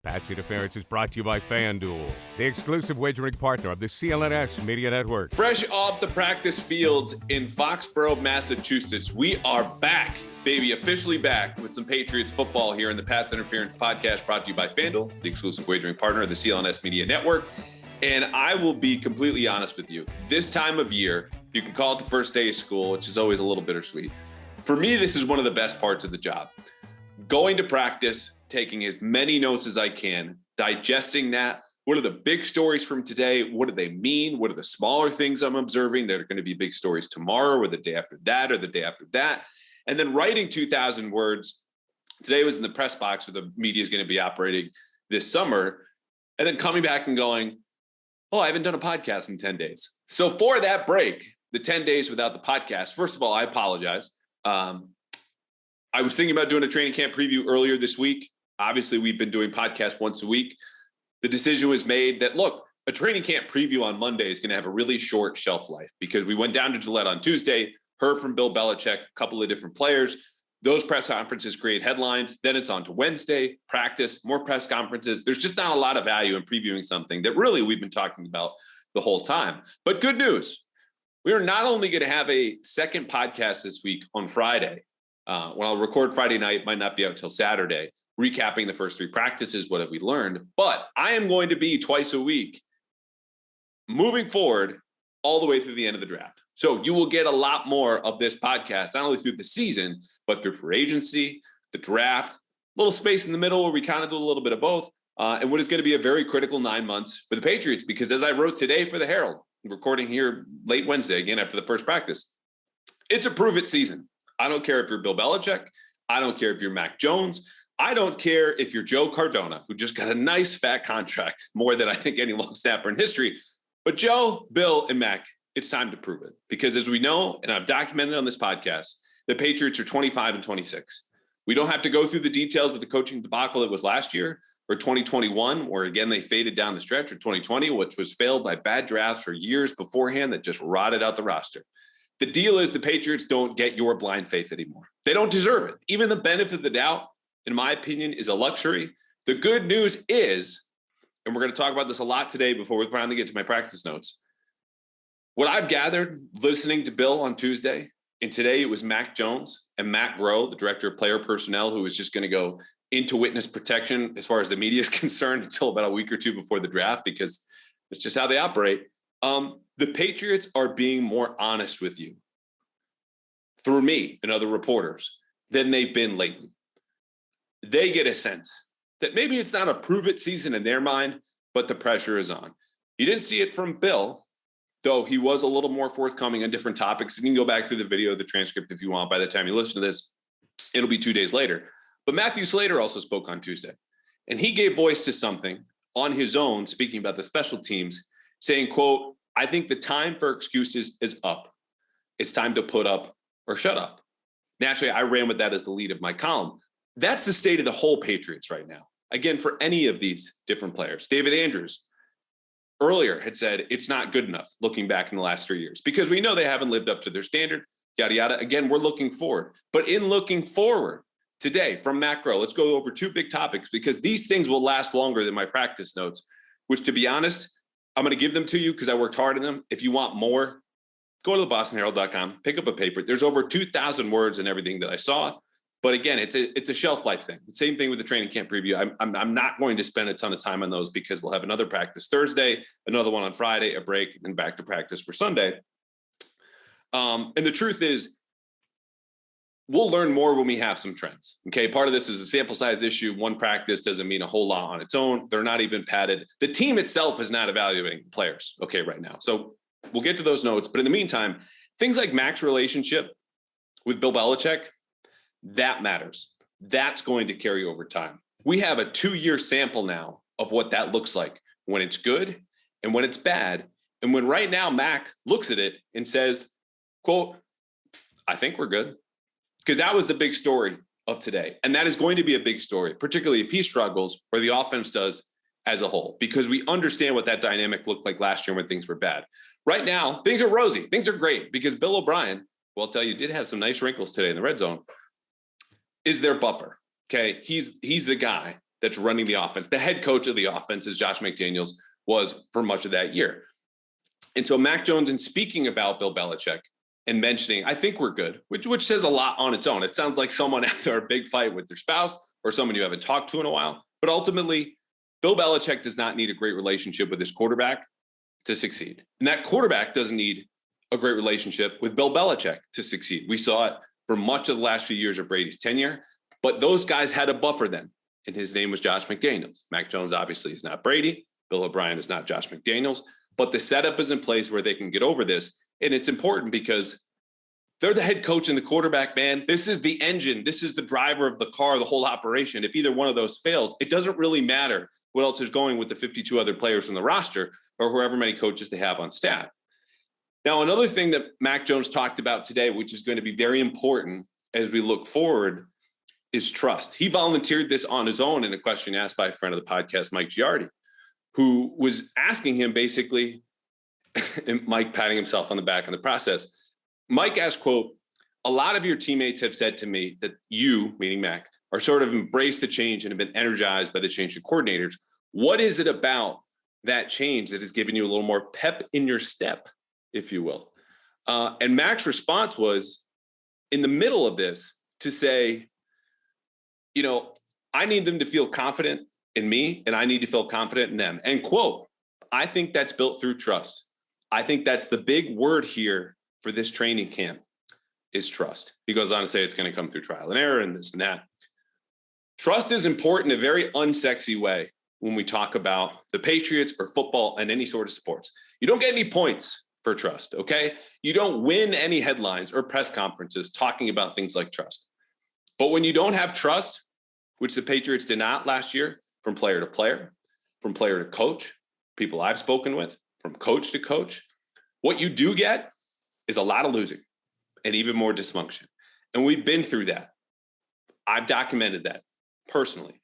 Pat's Interference is brought to you by FanDuel, the exclusive wagering partner of the CLNS Media Network. Fresh off the practice fields in Foxboro, Massachusetts, we are back, baby, officially back with some Patriots football here in the Pat's Interference podcast brought to you by FanDuel, the exclusive wagering partner of the CLNS Media Network. And I will be completely honest with you. This time of year, you can call it the first day of school, which is always a little bittersweet. For me, this is one of the best parts of the job. Going to practice, taking as many notes as I can, digesting that. What are the big stories from today? What do they mean? What are the smaller things I'm observing that are going to be big stories tomorrow or the day after that or the day after that? And then writing 2,000 words. Today was in the press box where the media is going to be operating this summer. And then coming back and going, oh, I haven't done a podcast in 10 days. So for that break, the 10 days without the podcast, first of all, I apologize. I was thinking about doing a training camp preview earlier this week. Obviously, we've been doing podcasts once a week. The decision was made that, look, a training camp preview on Monday is going to have a really short shelf life because we went down to Gillette on Tuesday, heard from Bill Belichick, a couple of different players. Those press conferences create headlines. Then it's on to Wednesday, practice, more press conferences. There's just not a lot of value in previewing something that really we've been talking about the whole time. But good news, we are not only going to have a second podcast this week on Friday, when I'll record Friday night, might not be out till Saturday, recapping the first three practices, what have we learned, but I am going to be twice a week moving forward all the way through the end of the draft. So you will get a lot more of this podcast, not only through the season, but through free agency, the draft, a little space in the middle where we kind of do a little bit of both, and what is going to be a very critical 9 months for the Patriots, because as I wrote today for the Herald, recording here late Wednesday, again after the first practice, it's a prove it season. I don't care if you're Bill Belichick. I don't care if you're Mac Jones. I don't care if you're Joe Cardona, who just got a nice fat contract, more than I think any long snapper in history. But Joe, Bill, and Mac, it's time to prove it. Because as we know, and I've documented on this podcast, the Patriots are 25 and 26. We don't have to go through the details of the coaching debacle that was last year, or 2021, where again, they faded down the stretch, or 2020, which was failed by bad drafts for years beforehand that just rotted out the roster. The deal is the Patriots don't get your blind faith anymore. They don't deserve it. Even the benefit of the doubt, in my opinion, is a luxury. The good news is, and we're going to talk about this a lot today before we finally get to my practice notes, what I've gathered listening to Bill on Tuesday, and today it was Mac Jones and Matt Groh, the director of player personnel, who was just going to go into witness protection as far as the media is concerned until about a week or two before the draft, because it's just how they operate. The Patriots are being more honest with you through me and other reporters than they've been lately. They get a sense that maybe it's not a prove it season in their mind, but the pressure is on. You didn't see it from Bill, though he was a little more forthcoming on different topics. You can go back through the video, the transcript if you want. By the time you listen to this, it'll be 2 days later. But Matthew Slater also spoke on Tuesday, and he gave voice to something on his own, speaking about the special teams, saying, quote, I think the time for excuses is up. It's time to put up or shut up. Naturally, I ran with that as the lead of my column. That's the state of the whole Patriots right now. Again, for any of these different players. David Andrews earlier had said it's not good enough looking back in the last 3 years because we know they haven't lived up to their standard, yada, yada. Again, we're looking forward. But in looking forward today from Matt Groh, let's go over two big topics because these things will last longer than my practice notes, which to be honest, I'm going to give them to you because I worked hard on them. If you want more, go to thebostonherald.com, pick up a paper. There's over 2,000 words and everything that I saw. But again, it's a shelf life thing. The same thing with the training camp preview. I'm not going to spend a ton of time on those because we'll have another practice Thursday, another one on Friday, a break, and back to practice for Sunday. And the truth is, we'll learn more when we have some trends. Okay, part of this is a sample size issue. One practice doesn't mean a whole lot on its own. They're not even padded. The team itself is not evaluating the players, okay, right now. So we'll get to those notes. But in the meantime, things like Mac's relationship with Bill Belichick, that matters. That's going to carry over time. We have a 2-year sample now of what that looks like when it's good and when it's bad. And when right now Mac looks at it and says, quote, I think we're good. Because that was the big story of today. And that is going to be a big story, particularly if he struggles or the offense does as a whole, because we understand what that dynamic looked like last year when things were bad. Right now, things are rosy. Things are great because Bill O'Brien, well, I'll tell you, did have some nice wrinkles today in the red zone, is their buffer. Okay. He's the guy that's running the offense. The head coach of the offense, as Josh McDaniels was for much of that year. And so Mac Jones, in speaking about Bill Belichick and mentioning, I think we're good, which says a lot on its own. It sounds like someone after a big fight with their spouse or someone you haven't talked to in a while. But ultimately, Bill Belichick does not need a great relationship with his quarterback to succeed. And that quarterback doesn't need a great relationship with Bill Belichick to succeed. We saw it for much of the last few years of Brady's tenure, but those guys had a buffer then, and his name was Josh McDaniels. Mac Jones obviously is not Brady. Bill O'Brien is not Josh McDaniels, but the setup is in place where they can get over this. And it's important because they're the head coach and the quarterback, man. This is the engine. This is the driver of the car, the whole operation. If either one of those fails, it doesn't really matter what else is going with the 52 other players on the roster or however many coaches they have on staff. Now, another thing that Mac Jones talked about today, which is going to be very important as we look forward, is trust. He volunteered this on his own in a question asked by a friend of the podcast, Mike Giardi, who was asking him basically, and Mike patting himself on the back in the process. Mike asked, quote, "A lot of your teammates have said to me that you," meaning Mac, "are sort of embraced the change and have been energized by the change in coordinators. What is it about that change that has given you a little more pep in your step, if you will?" And Mac's response was, in the middle of this, to say, I need them to feel confident in me, and I need to feel confident in them. And quote, "I think that's built through trust. I think that's the big word here for this training camp is trust." He goes on to say it's going to come through trial and error and this and that. Trust is important in a very unsexy way when we talk about the Patriots or football and any sort of sports. You don't get any points for trust, okay? You don't win any headlines or press conferences talking about things like trust. But when you don't have trust, which the Patriots did not last year, from player to player, from player to coach, people I've spoken with, from coach to coach, what you do get is a lot of losing and even more dysfunction. And we've been through that. I've documented that personally.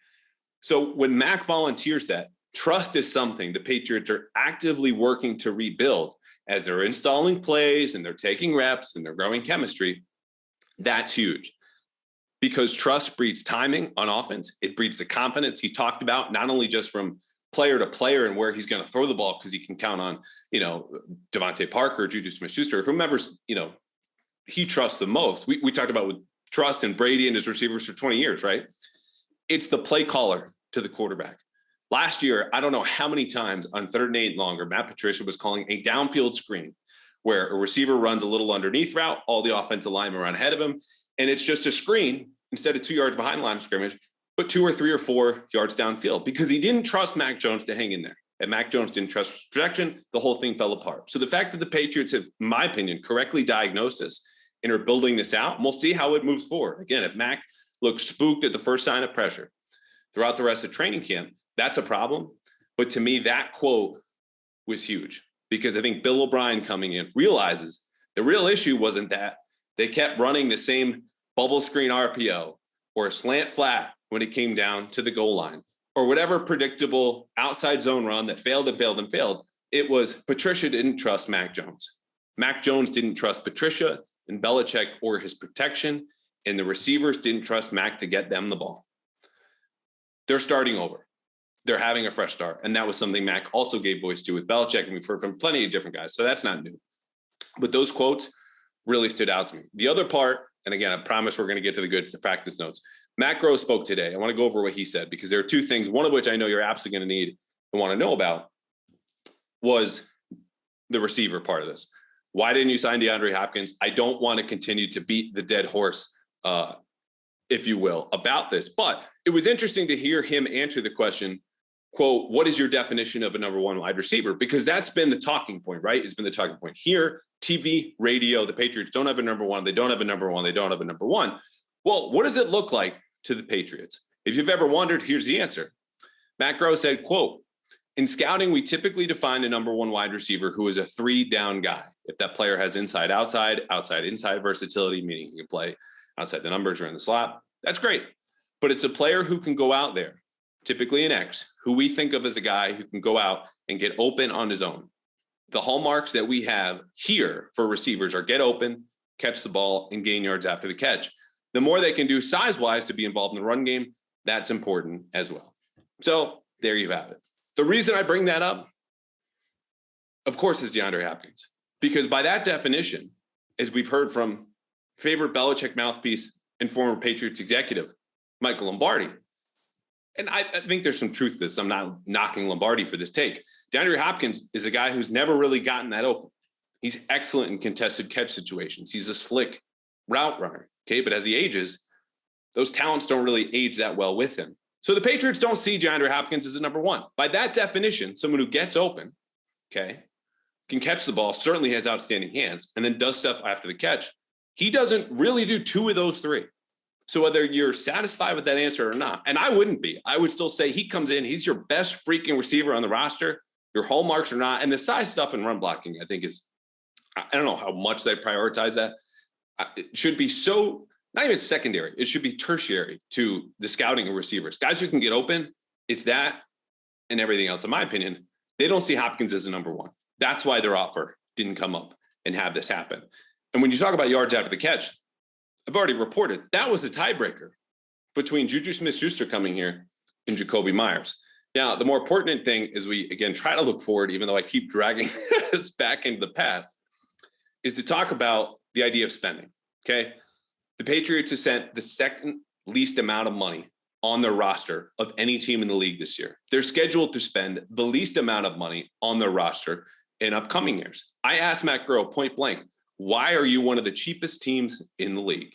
So when Mac volunteers that, trust is something the Patriots are actively working to rebuild as they're installing plays and they're taking reps and they're growing chemistry. That's huge. Because trust breeds timing on offense. It breeds the confidence he talked about, not only just from player to player and where he's going to throw the ball because he can count on, Devontae Parker, Juju Smith-Schuster, whomever's, he trusts the most. We talked about with trust in Brady and his receivers for 20 years, right? It's the play caller to the quarterback. Last year, I don't know how many times on 3rd and 8 and longer, Matt Patricia was calling a downfield screen where a receiver runs a little underneath route, all the offensive linemen run ahead of him, and it's just a screen instead of 2 yards behind the line of scrimmage, but 2 or 3 or 4 yards downfield because he didn't trust Mac Jones to hang in there. And Mac Jones didn't trust protection. The whole thing fell apart. So the fact that the Patriots have, in my opinion, correctly diagnosed this and are building this out, and we'll see how it moves forward. Again, if Mac looks spooked at the first sign of pressure throughout the rest of training camp, that's a problem. But to me, that quote was huge because I think Bill O'Brien coming in realizes the real issue wasn't that they kept running the same bubble screen RPO or a slant flat when it came down to the goal line or whatever predictable outside zone run that failed and failed and failed. It was Patricia didn't trust Mac Jones. Mac Jones didn't trust Patricia and Belichick or his protection, and the receivers didn't trust Mac to get them the ball. They're starting over. They're having a fresh start. And that was something Mac also gave voice to with Belichick, and we've heard from plenty of different guys. So that's not new. But those quotes really stood out to me. The other part, and again, I promise we're going to get to the goods, the practice notes. Matt Groh spoke today. I want to go over what he said because there are 2 things, one of which I know you're absolutely going to need and want to know about was the receiver part of this. Why didn't you sign DeAndre Hopkins? I don't want to continue to beat the dead horse, if you will, about this. But it was interesting to hear him answer the question, quote, "What is your definition of a number 1 wide receiver?" Because that's been the talking point, right? It's been the talking point here, TV, radio. The Patriots don't have a number 1. They don't have a number 1. They don't have a number 1. Well, what does it look like to the Patriots? If you've ever wondered, here's the answer. Matt Groh said, quote, "In scouting, we typically define a number 1 wide receiver who is a 3-down guy. If that player has inside, outside versatility, meaning he can play outside the numbers or in the slot, that's great. But it's a player who can go out there, typically an X, who we think of as a guy who can go out and get open on his own. The hallmarks that we have here for receivers are get open, catch the ball, and gain yards after the catch. The more they can do size-wise to be involved in the run game, that's important as well." So there you have it. The reason I bring that up, of course, is DeAndre Hopkins, because by that definition, as we've heard from favorite Belichick mouthpiece and former Patriots executive, Michael Lombardi, and I think there's some truth to this. I'm not knocking Lombardi for this take. DeAndre Hopkins is a guy who's never really gotten that open. He's excellent in contested catch situations. He's a slick route runner, okay? But as he ages, those talents don't really age that well with him. So the Patriots don't see DeAndre Hopkins as a number one. By that definition, someone who gets open, okay, can catch the ball, certainly has outstanding hands, and then does stuff after the catch. He doesn't really do two of those three. So whether you're satisfied with that answer or not, and I wouldn't be, I would still say he comes in, he's your best freaking receiver on the roster, your hallmarks or not. And the size stuff and run blocking, I think is, I don't know how much they prioritize that. It should be so, not even secondary, it should be tertiary to the scouting of receivers. Guys who can get open, it's that and everything else. In my opinion, they don't see Hopkins as a number one. That's why their offer didn't come up and have this happen. And when you talk about yards after the catch, I've already reported that was the tiebreaker between Juju Smith-Schuster coming here and Jacoby Myers. Now, the more important thing is we, again, try to look forward, even though I keep dragging this back into the past, is to talk about the idea of spending, okay? The Patriots have sent the second least amount of money on their roster of any team in the league this year. They're scheduled to spend the least amount of money on their roster in upcoming years. I asked Matt Groh point blank, why are you one of the cheapest teams in the league?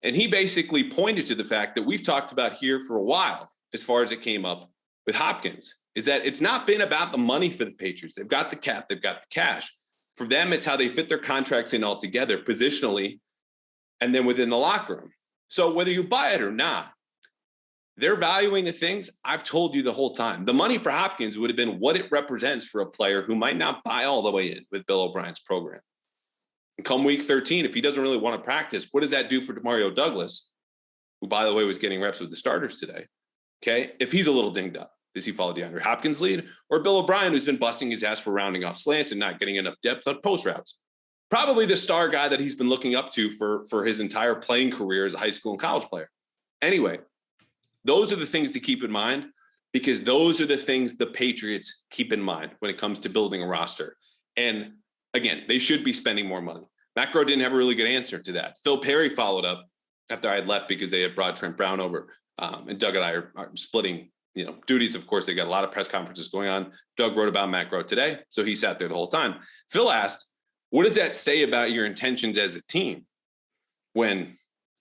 And he basically pointed to the fact that we've talked about here for a while, as far as it came up with Hopkins, is that it's not been about the money for the Patriots. They've got the cap, they've got the cash. For them, it's how they fit their contracts in all together, positionally, and then within the locker room. So whether you buy it or not, they're valuing the things I've told you the whole time. The money for Hopkins would have been what it represents for a player who might not buy all the way in with Bill O'Brien's program. And come week 13, if he doesn't really want to practice, what does that do for Demario Douglas, who, by the way, was getting reps with the starters today? Okay, if he's a little dinged up, does he follow DeAndre Hopkins' lead? Or Bill O'Brien, who's been busting his ass for rounding off slants and not getting enough depth on post routes? Probably the star guy that he's been looking up to for his entire playing career as a high school and college player. Anyway, those are the things to keep in mind, because those are the things the Patriots keep in mind when it comes to building a roster. And again, they should be spending more money. Matt Groh didn't have a really good answer to that. Phil Perry followed up after I had left because they had brought Trent Brown over. And Doug and I are splitting, duties. Of course, they got a lot of press conferences going on. Doug wrote about Matt Groh today, so he sat there the whole time. Phil asked, what does that say about your intentions as a team when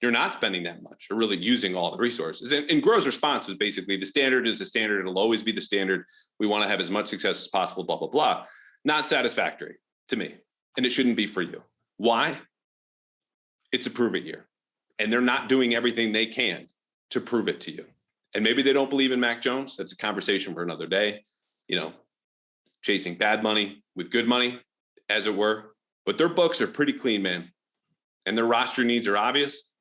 you're not spending that much or really using all the resources? And Groh's response was basically, the standard is the standard. It'll always be the standard. We want to have as much success as possible, blah, blah, blah. Not satisfactory to me. And it shouldn't be for you. Why? It's a prove it year. And they're not doing everything they can to prove it to you. And maybe they don't believe in Mac Jones. That's a conversation for another day. Chasing bad money with good money, as it were. But their books are pretty clean, man. And their roster needs are obvious.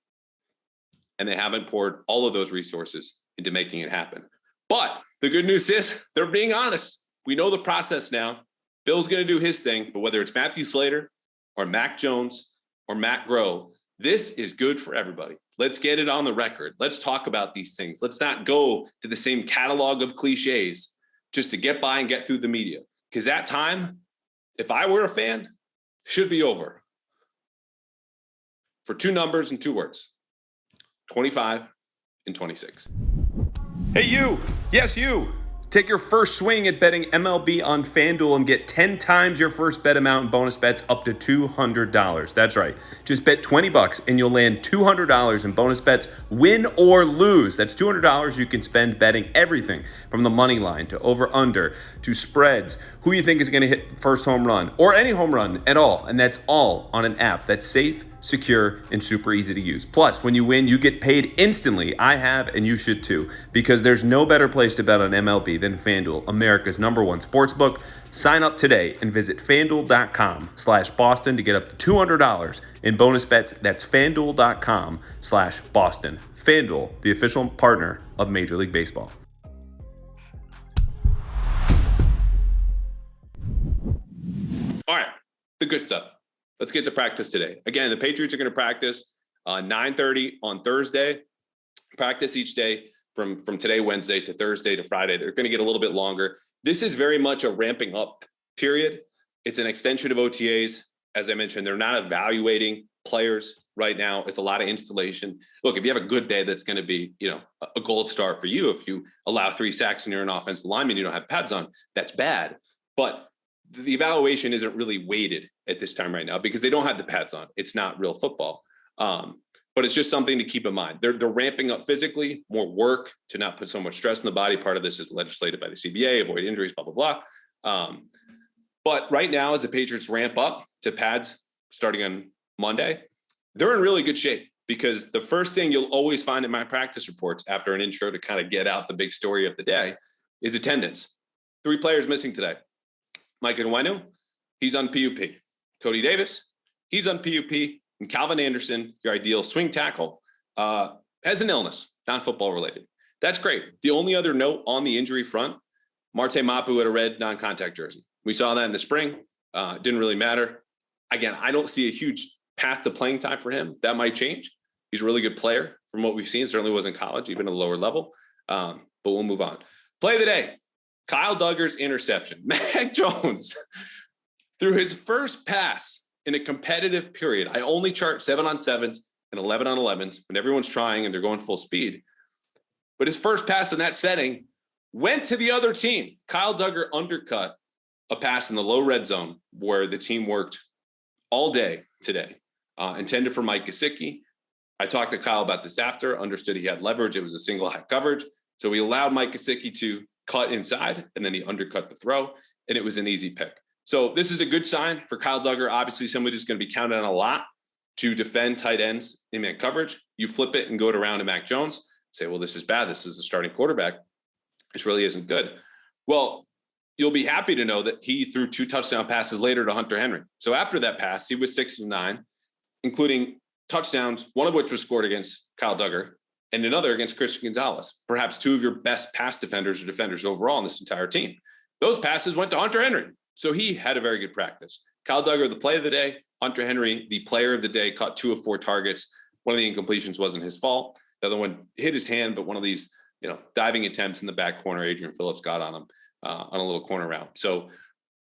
And they haven't poured all of those resources into making it happen. But the good news is they're being honest. We know the process now. Bill's going to do his thing. But whether it's Matthew Slater or Mac Jones or Matt Groh, this is good for everybody. Let's get it on the record. Let's talk about these things. Let's not go to the same catalog of cliches just to get by and get through the media. Because that time, if I were a fan, should be over. For two numbers and two words, 25 and 26. Hey, you. Yes, you. Take your first swing at betting MLB on FanDuel and get 10 times your first bet amount in bonus bets up to $200. That's right. Just bet $20 and you'll land $200 in bonus bets, win or lose. That's $200 you can spend betting everything from the money line to over-under to spreads, who you think is going to hit first home run or any home run at all. And that's all on an app that's safe, secure, and super easy to use. Plus, when you win, you get paid instantly. I have, and you should too, because there's no better place to bet on MLB than FanDuel, America's #1 sportsbook. Sign up today and visit FanDuel.com/Boston to get up to $200 in bonus bets. That's FanDuel.com/Boston. FanDuel, the official partner of Major League Baseball. All right, the good stuff. Let's get to practice today. Again, the Patriots are going to practice 9:30 on Thursday. Practice each day. from today, Wednesday, to Thursday to Friday. They're going to get a little bit longer. This is very much a ramping up period. It's an extension of OTAs. As I mentioned, they're not evaluating players right now. It's a lot of installation. Look, if you have a good day, that's going to be, a gold star for you. If you allow 3 sacks and you're an offensive lineman, you don't have pads on, that's bad. But the evaluation isn't really weighted at this time right now because they don't have the pads on. It's not real football. But it's just something to keep in mind. They're ramping up physically, more work to not put so much stress in the body. Part of this is legislated by the CBA, avoid injuries, blah, blah, blah. But right now, as the Patriots ramp up to pads starting on Monday, they're in really good shape because the first thing you'll always find in my practice reports after an intro to kind of get out the big story of the day is attendance. 3 players missing today. Mike Nwenu, he's on PUP. Cody Davis, he's on PUP. And Calvin Anderson, your ideal swing tackle, has an illness, non-football related. That's great. The only other note on the injury front, Marte Mapu had a red non-contact jersey. We saw that in the spring. Didn't really matter. Again, I don't see a huge path to playing time for him. That might change. He's a really good player from what we've seen. Certainly was in college, even at a lower level. But we'll move on. Play of the day, Kyle Duggar's interception. Mac Jones, through his first pass in a competitive period. I only chart 7-on-7s and 11-on-11s when everyone's trying and they're going full speed. But his first pass in that setting went to the other team. Kyle Duggar undercut a pass in the low red zone where the team worked all day today, intended for Mike Gesicki. I talked to Kyle about this after, understood he had leverage. It was a single high coverage. So we allowed Mike Gesicki to cut inside, and then he undercut the throw, and it was an easy pick. So this is a good sign for Kyle Duggar. Obviously, somebody who's going to be counted on a lot to defend tight ends in man coverage. You flip it and go to round to Mac Jones, say, well, this is bad. This is the starting quarterback. This really isn't good. Well, you'll be happy to know that he threw 2 touchdown passes later to Hunter Henry. So after that pass, he was 6 of 9, including touchdowns, one of which was scored against Kyle Duggar and another against Christian Gonzalez, perhaps 2 of your best pass defenders or defenders overall in this entire team. Those passes went to Hunter Henry. So he had a very good practice. Kyle Duggar, the play of the day. Hunter Henry, the player of the day, caught 2 of 4 targets. One of the incompletions wasn't his fault. The other one hit his hand, but one of these, diving attempts in the back corner, Adrian Phillips got on him on a little corner route. So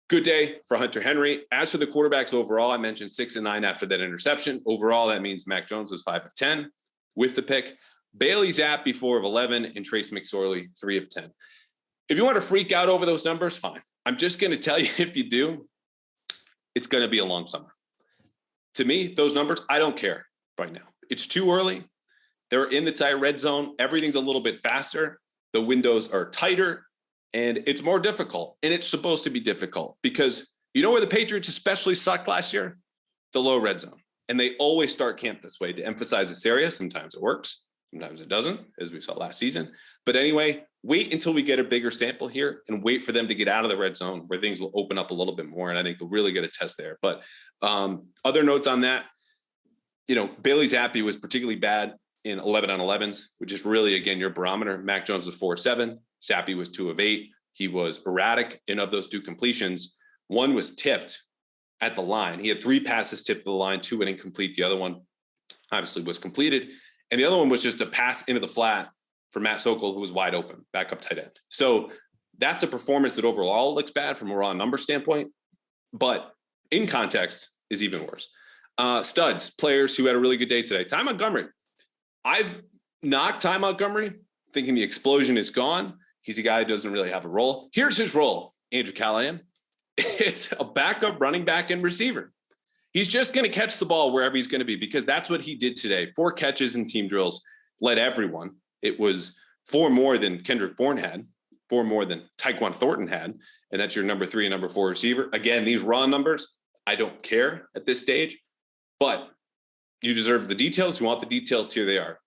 good day for Hunter Henry. As for the quarterbacks overall, I mentioned 6 of 9 after that interception. Overall, that means Mac Jones was 5 of 10 with the pick. Bailey Zappi 4 of 11 and Trace McSorley 3 of 10. If you want to freak out over those numbers, fine. I'm just going to tell you, if you do, it's going to be a long summer. To me, those numbers, I don't care right now. It's too early. They're in the tight red zone. Everything's a little bit faster. The windows are tighter, and it's more difficult. And it's supposed to be difficult because you know where the Patriots especially sucked last year? The low red zone. And they always start camp this way to emphasize this area. Sometimes it works. Sometimes it doesn't, as we saw last season. But anyway, wait until we get a bigger sample here and wait for them to get out of the red zone where things will open up a little bit more. And I think we'll really get a test there. But other notes on that, Bailey Zappi was particularly bad in 11-on-11s, which is really, again, your barometer. Mac Jones was 4 of 7. Zappi was 2 of 8. He was erratic. And of those 2 completions, one was tipped at the line. He had 3 passes tipped to the line, 2 went incomplete. The other one obviously was completed. And the other one was just a pass into the flat for Matt Sokol, who was wide open, backup tight end. So that's a performance that overall looks bad from a raw number standpoint, but in context is even worse. Studs, players who had a really good day today. Ty Montgomery. I've knocked Ty Montgomery, thinking the explosion is gone. He's a guy who doesn't really have a role. Here's his role, Andrew Callahan. It's a backup running back and receiver. He's just going to catch the ball wherever he's going to be because that's what he did today. 4 catches in team drills, led everyone. It was 4 more than Kendrick Bourne had, 4 more than Tyquan Thornton had, and that's your number 3 and number 4 receiver. Again, these raw numbers, I don't care at this stage, but you deserve the details. You want the details, here they are.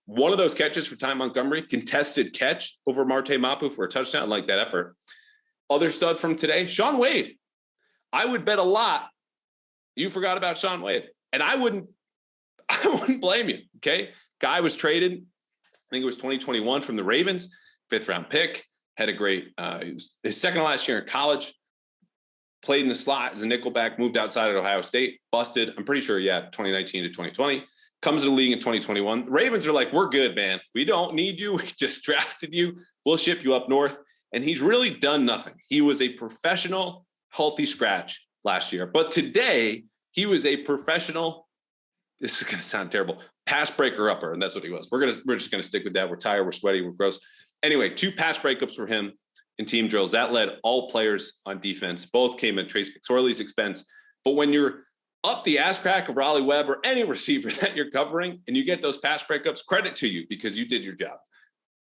One of those catches for Ty Montgomery, contested catch over Marte Mapu for a touchdown. I like that effort. Other stud from today, Shaun Wade. I would bet a lot you forgot about Shaun Wade, and I wouldn't blame you. Okay. Guy was traded. I think it was 2021 from the Ravens, 5th round pick, had a great, his second to last year in college, played in the slot as a nickelback, moved outside of Ohio State, busted. I'm pretty sure, 2019 to 2020, comes to the league in 2021. The Ravens are like, we're good, man. We don't need you. We just drafted you. We'll ship you up north. And he's really done nothing. He was a professional, healthy scratch last year. But today, he was a professional, this is going to sound terrible, pass breaker upper. And that's what he was. We're just going to stick with that. We're tired. We're sweaty. We're gross. Anyway, 2 pass breakups for him in team drills. That led all players on defense. Both came at Trace McSorley's expense. But when you're up the ass crack of Raleigh Webb or any receiver that you're covering and you get those pass breakups, credit to you because you did your job.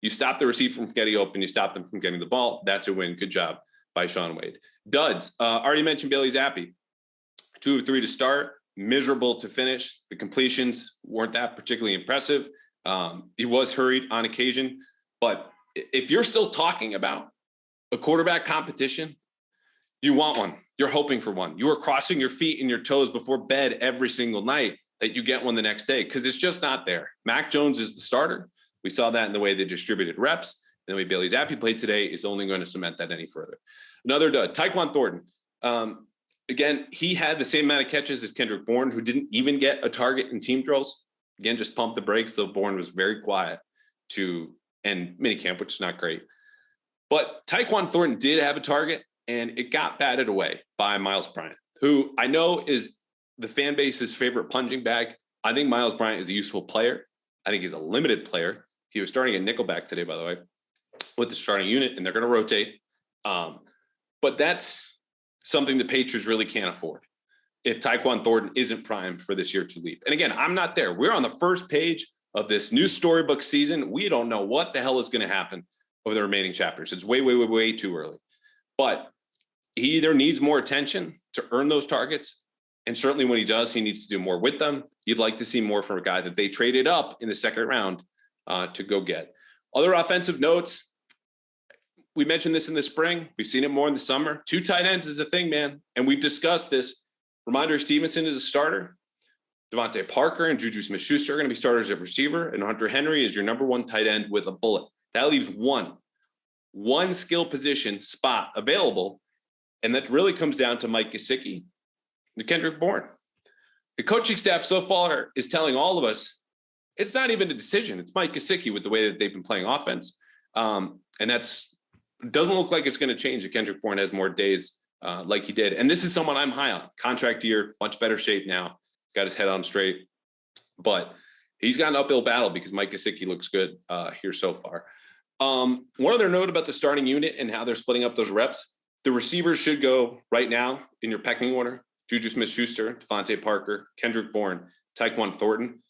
You stopped the receiver from getting open. You stopped them from getting the ball. That's a win. Good job by Shaun Wade. Duds. Already mentioned Bailey Zappi. 2 of 3 to start. Miserable to finish. The completions weren't that particularly impressive. He was hurried on occasion. But if you're still talking about a quarterback competition, you want one. You're hoping for one. You are crossing your feet and your toes before bed every single night that you get one the next day because it's just not there. Mac Jones is the starter. We saw that in the way they distributed reps. And the way Bailey Zappi played today is only going to cement that any further. Another dud, Tyquan Thornton. Again, he had the same amount of catches as Kendrick Bourne, who didn't even get a target in team drills. Again, just pumped the brakes, though Bourne was very quiet to end minicamp, which is not great. But Tyquan Thornton did have a target, and it got batted away by Miles Bryant, who I know is the fan base's favorite punching bag. I think Miles Bryant is a useful player. I think he's a limited player. He was starting at nickelback today, by the way, with the starting unit, and they're going to rotate. But that's something the Patriots really can't afford if Tyquan Thornton isn't primed for this year to leave. And again, I'm not there. We're on the first page of this new storybook season. We don't know what the hell is going to happen over the remaining chapters. It's way too early. But he either needs more attention to earn those targets, and certainly when he does, he needs to do more with them. You'd like to see more from a guy that they traded up in the second round to go get. Other offensive notes, we mentioned this in the spring. We've seen it more in the summer. 2 tight ends is a thing, man. And we've discussed this. Ramondre Stevenson is a starter. Devontae Parker and Juju Smith-Schuster are going to be starters at receiver. And Hunter Henry is your number 1 tight end with a bullet. That leaves one skill position spot available. And that really comes down to Mike Gesicki and Kendrick Bourne. The coaching staff so far is telling all of us it's not even a decision. It's Mike Gesicki with the way that they've been playing offense. And that's doesn't look like it's going to change if Kendrick Bourne has more days like he did. And this is someone I'm high on. Contract year, much better shape now. Got his head on straight. But he's got an uphill battle because Mike Gesicki looks good here so far. One other note about the starting unit and how they're splitting up those reps. The receivers should go right now in your pecking order. Juju Smith-Schuster, Devontae Parker, Kendrick Bourne, Tyquan Thornton.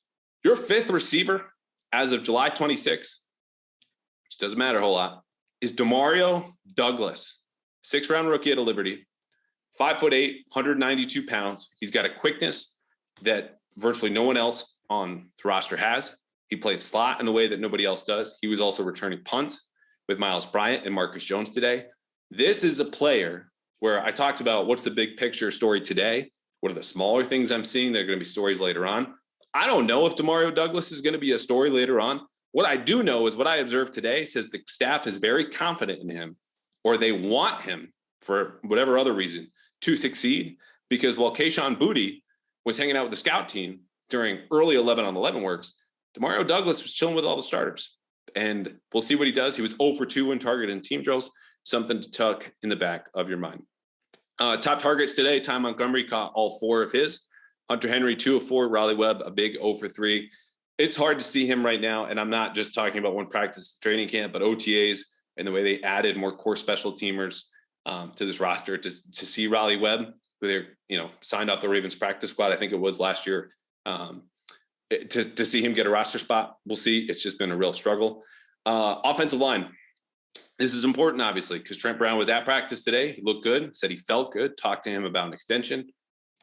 Your 5th receiver as of July 26th, which doesn't matter a whole lot, is Demario Douglas, 6th-round rookie at Liberty, 5'8", 192 pounds. He's got a quickness that virtually no one else on the roster has. He played slot in a way that nobody else does. He was also returning punts with Miles Bryant and Marcus Jones today. This is a player where I talked about what's the big picture story today. What are the smaller things I'm seeing? They're going to be stories later on. I don't know if Demario Douglas is going to be a story later on. What I do know is what I observed today says the staff is very confident in him, or they want him for whatever other reason to succeed. Because while Kayshon Boutte was hanging out with the scout team during early 11 on 11 works, Demario Douglas was chilling with all the starters. And we'll see what he does. He was 0 for 2 in target and team drills. Something to tuck in the back of your mind. Top targets today, Ty Montgomery caught all 4 of his. Hunter Henry, 2 of 4. Raleigh Webb, a big 0 for 3. It's hard to see him right now, and I'm not just talking about one practice training camp, but OTAs and the way they added more core special teamers to this roster to see Raleigh Webb, who they signed off the Ravens practice squad, I think it was last year, to see him get a roster spot. We'll see. It's just been a real struggle. Offensive line. This is important, obviously, because Trent Brown was at practice today. He looked good, said he felt good, talked to him about an extension,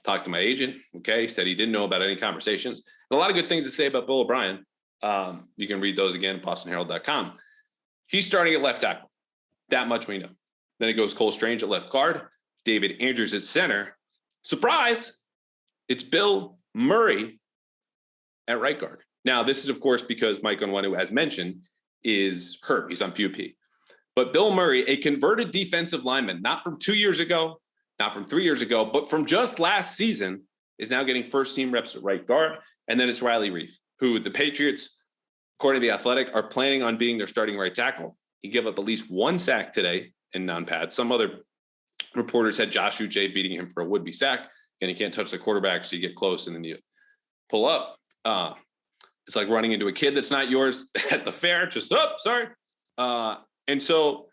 talked to my agent, okay, said he didn't know about any conversations. And a lot of good things to say about Bill O'Brien. You can read those again at bostonherald.com. He's starting at left tackle. That much we know. Then it goes Cole Strange at left guard, David Andrews at center. Surprise, it's Bill Murray at right guard. Now, this is, of course, because Mike Onwenu, as mentioned, is hurt. He's on PUP. But Bill Murray, a converted defensive lineman, not from 2 years ago, not from 3 years ago, but from just last season, is now getting first-team reps at right guard. And then it's Riley Reiff, who the Patriots, according to The Athletic, are planning on being their starting right tackle. He gave up at least one sack today in non-pad. Some other reporters had Josh Uche beating him for a would-be sack. And you can't touch the quarterback, so you get close and then you pull up. It's like running into a kid that's not yours at the fair. Just, sorry. And so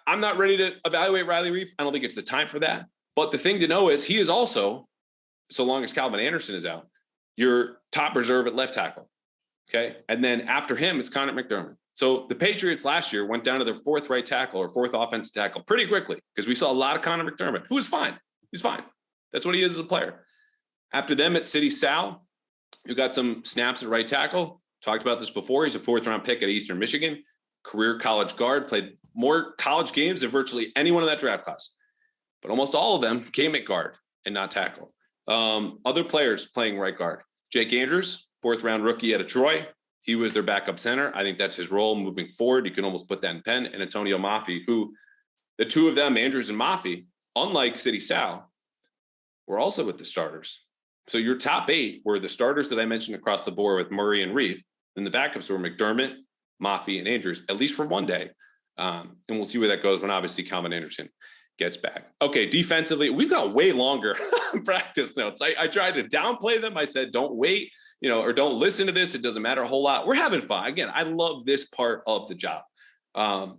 I'm not ready to evaluate Riley Reiff. I don't think it's the time for that. But the thing to know is he is also, so long as Calvin Anderson is out, your top reserve at left tackle. Okay. And then after him, it's Connor McDermott. So the Patriots last year went down to their fourth right tackle or fourth offensive tackle pretty quickly because we saw a lot of Connor McDermott, who was fine. He's fine. That's what he is as a player. After them at City Sal, who got some snaps at right tackle. Talked about this before. He's a fourth-round pick at Eastern Michigan. Career college guard, played more college games than virtually anyone in that draft class. But almost all of them came at guard and not tackle. Other players playing right guard. Jake Andrews, fourth-round rookie out of Troy. He was their backup center. I think that's his role moving forward. You can almost put that in pen. And Antonio Mafi, who the two of them, Andrews and Mafi, unlike City Sal, were also with the starters. So your top 8 were the starters that I mentioned across the board with Murray and Reiff. Then the backups were McDermott, Mafi, and Andrews, at least for one day. And we'll see where that goes when obviously Calvin Anderson gets back. Okay, defensively, we've got way longer practice notes. I tried to downplay them. I said, don't wait, or don't listen to this. It doesn't matter a whole lot. We're having fun. Again, I love this part of the job. But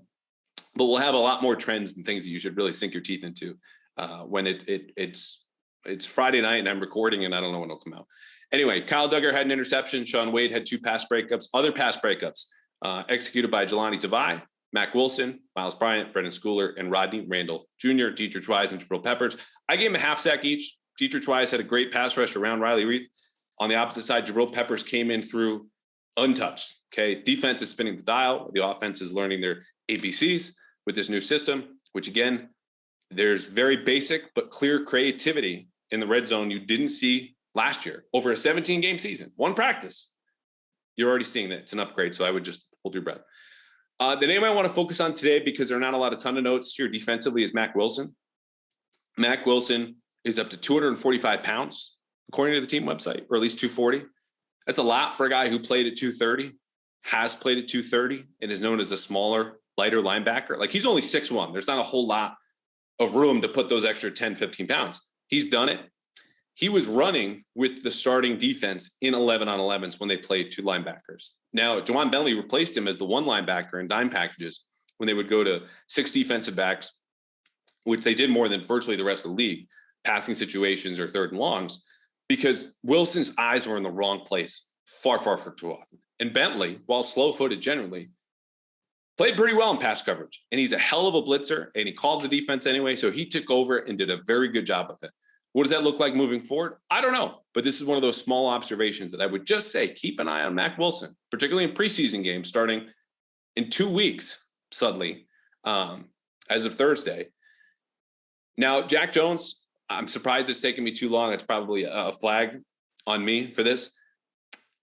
we'll have a lot more trends and things that you should really sink your teeth into when it's Friday night and I'm recording and I don't know when it'll come out. Anyway, Kyle Duggar had an interception. Sean Wade had 2 pass breakups. Other pass breakups executed by Jelani Tavai, Mac Wilson, Miles Bryant, Brendan Schooler, and Rodney Randall Jr., Dietrich Wise, and Jabril Peppers. I gave him a half sack each. Dietrich Wise had a great pass rush around Riley Reiff. On the opposite side, Jabril Peppers came in through untouched. Okay, defense is spinning the dial. The offense is learning their ABCs with this new system, which again, there's very basic but clear creativity in the red zone you didn't see last year over a 17-game season. One practice. You're already seeing that. It's an upgrade, so I would just hold your breath. The name I want to focus on today, because there are not a ton of notes here defensively, is Mac Wilson. Mac Wilson is up to 245 pounds, according to the team website, or at least 240. That's a lot for a guy who played at 230, has played at 230, and is known as a smaller, lighter linebacker. Like, he's only 6'1". There's not a whole lot of room to put those extra 10, 15 pounds. He's done it. He was running with the starting defense in 11-on-11s when they played 2 linebackers. Now, Juwan Bentley replaced him as the 1 linebacker in dime packages when they would go to 6 defensive backs, which they did more than virtually the rest of the league, passing situations or 3rd and longs, because Wilson's eyes were in the wrong place far too often. And Bentley, while slow-footed generally, played pretty well in pass coverage, and he's a hell of a blitzer, and he calls the defense anyway, so he took over and did a very good job of it. What does that look like moving forward? I don't know, but this is one of those small observations that I would just say, keep an eye on Mac Wilson, particularly in preseason games starting in 2 weeks, suddenly, as of Thursday. Now, Jack Jones, I'm surprised it's taken me too long. It's probably a flag on me for this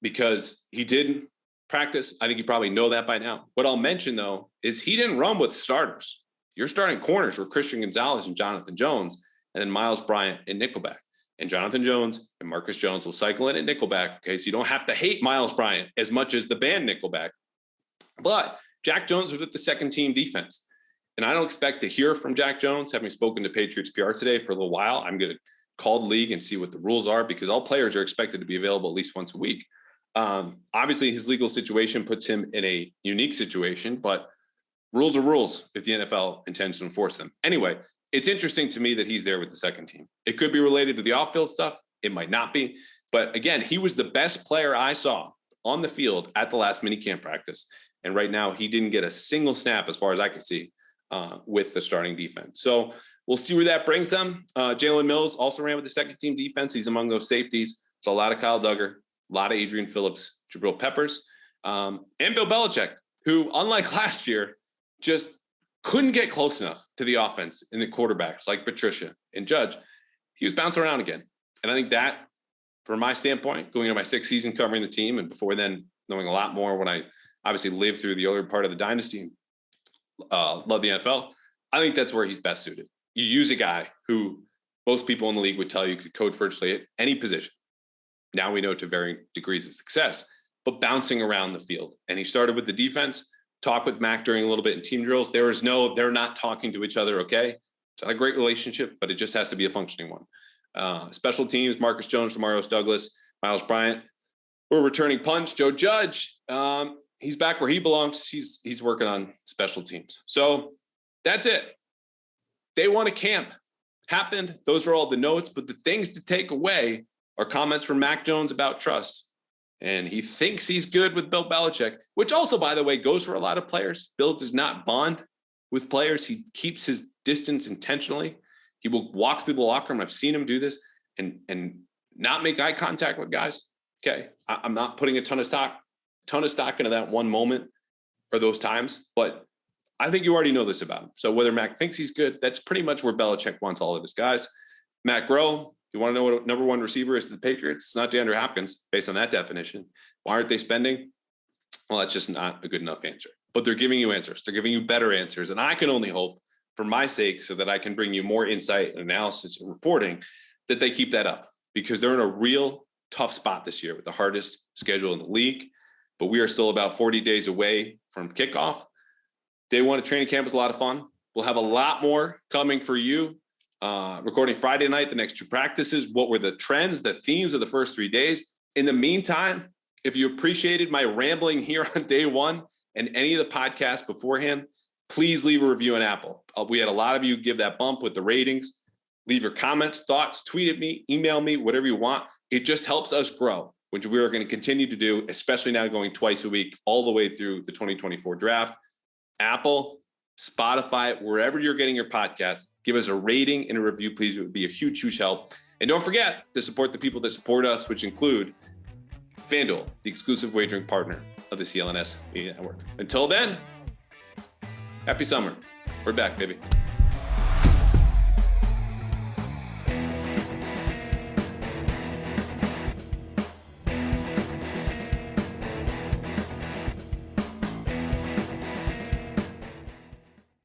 because he did practice. I think you probably know that by now. What I'll mention, though, is he didn't run with starters. Your starting corners were Christian Gonzalez and Jonathan Jones, and then Miles Bryant and nickelback. And Jonathan Jones and Marcus Jones will cycle in at nickelback. Okay, so you don't have to hate Miles Bryant as much as the band nickelback. But Jack Jones was with the second-team defense. And I don't expect to hear from Jack Jones, having spoken to Patriots PR today for a little while. I'm going to call the league and see what the rules are because all players are expected to be available at least once a week. Obviously, his legal situation puts him in a unique situation, but rules are rules if the NFL intends to enforce them. Anyway, it's interesting to me that he's there with the second team. It could be related to the off-field stuff. It might not be. But again, he was the best player I saw on the field at the last minicamp practice. And right now, he didn't get a single snap as far as I could see with the starting defense. So we'll see where that brings them. Jalen Mills also ran with the second team defense. He's among those safeties. It's a lot of Kyle Duggar, a lot of Adrian Phillips, Jabril Peppers, and Bill Belichick, who, unlike last year, just couldn't get close enough to the offense and the quarterbacks like Patricia and Judge. He was bouncing around again. And I think that, from my standpoint, going into my 6th season covering the team, and before then knowing a lot more when I obviously lived through the earlier part of the dynasty, love the NFL, I think that's where he's best suited. You use a guy who most people in the league would tell you could coach virtually at any position. Now we know to varying degrees of success, but bouncing around the field. And he started with the defense, talked with Mac during a little bit in team drills. They're not talking to each other, okay? It's not a great relationship, but it just has to be a functioning one. Special teams, Marcus Jones, Demarius Douglas, Miles Bryant. We're returning punch. Joe Judge, he's back where he belongs. He's working on special teams. So that's it. Day one of camp happened. Those are all the notes, but the things to take away are comments from Mac Jones about trust. And he thinks he's good with Bill Belichick, which also, by the way, goes for a lot of players. Bill does not bond with players. He keeps his distance intentionally. He will walk through the locker room. I've seen him do this and not make eye contact with guys. Okay. I'm not putting a ton of stock into that one moment or those times, but I think you already know this about him. So whether Mac thinks he's good, that's pretty much where Belichick wants all of his guys. Matt Groh, you want to know what number one receiver is to the Patriots? It's not DeAndre Hopkins, based on that definition. Why aren't they spending? Well, that's just not a good enough answer. But they're giving you answers. They're giving you better answers. And I can only hope, for my sake, so that I can bring you more insight and analysis and reporting, that they keep that up. Because they're in a real tough spot this year with the hardest schedule in the league. But we are still about 40 days away from kickoff. Day one of training camp was a lot of fun. We'll have a lot more coming for you. Recording Friday night, the next two practices. What were the trends, the themes of the first 3 days? In the meantime, if you appreciated my rambling here on day one and any of the podcasts beforehand, please leave a review on Apple. We had a lot of you give that bump with the ratings. Leave your comments, thoughts, tweet at me, email me, whatever you want. It just helps us grow, which we are going to continue to do, especially now going twice a week all the way through the 2024 draft. Apple, Spotify, wherever you're getting your podcast, give us a rating and a review, please. It would be a huge, huge help. And don't forget to support the people that support us, which include FanDuel, the exclusive wagering partner of the CLNS Media Network. Until then, happy summer. We're back, baby.